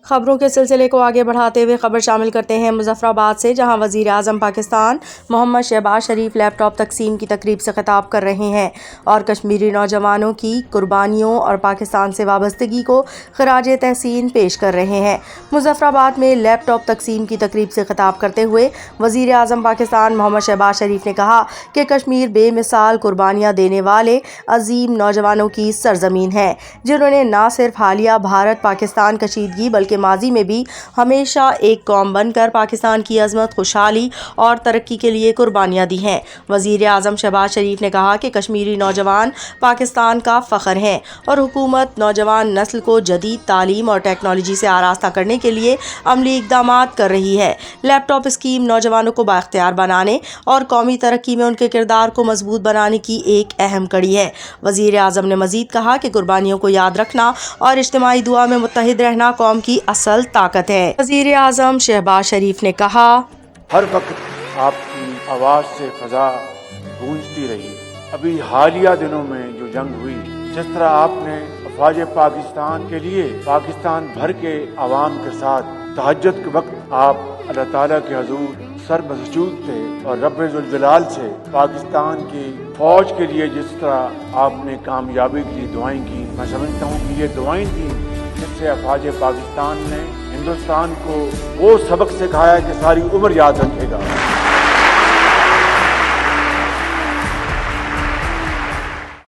خبروں کے سلسلے کو آگے بڑھاتے ہوئے خبر شامل کرتے ہیں مظفر آباد سے، جہاں وزیر اعظم پاکستان محمد شہباز شریف لیپ ٹاپ تقسیم کی تقریب سے خطاب کر رہے ہیں اور کشمیری نوجوانوں کی قربانیوں اور پاکستان سے وابستگی کو خراج تحسین پیش کر رہے ہیں۔ مظفر آباد میں لیپ ٹاپ تقسیم کی تقریب سے خطاب کرتے ہوئے وزیر اعظم پاکستان محمد شہباز شریف نے کہا کہ کشمیر بے مثال قربانیاں دینے والے عظیم نوجوانوں کی سرزمین ہے، جنہوں نے نہ صرف حالیہ بھارت پاکستان کشیدگی بلکہ ماضی میں بھی ہمیشہ ایک قوم بن کر پاکستان کی عظمت، خوشحالی اور ترقی کے لیے قربانیاں دی ہیں۔ وزیر اعظم شہباز شریف نے کہا کہ کشمیری نوجوان پاکستان کا فخر ہیں اور حکومت نوجوان نسل کو جدید تعلیم اور ٹیکنالوجی سے آراستہ کرنے کے لیے عملی اقدامات کر رہی ہے۔ لیپ ٹاپ اسکیم نوجوانوں کو بااختیار بنانے اور قومی ترقی میں ان کے کردار کو مضبوط بنانے کی ایک اہم کڑی ہے۔ وزیر اعظم نے مزید کہا کہ قربانیوں کو یاد رکھنا اور اجتماعی دعا میں متحد رہنا قوم کی اصل طاقت ہے۔ وزیر اعظم شہباز شریف نے کہا، ہر وقت آپ کی آواز سے فضا گونجتی رہی۔ ابھی حالیہ دنوں میں جو جنگ ہوئی، جس طرح آپ نے افواج پاکستان کے لیے پاکستان بھر کے عوام کے ساتھ تہجد کے وقت آپ اللہ تعالیٰ کے حضور سر بسجود تھے اور رب ذوالجلال سے پاکستان کی فوج کے لیے جس طرح آپ نے کامیابی کے لیے دعائیں کی، میں سمجھتا ہوں کہ یہ دعائیں تھیں جس سے افواج پاکستان نے ہندوستان کو وہ سبق سکھایا کہ ساری عمر یاد رکھے گا۔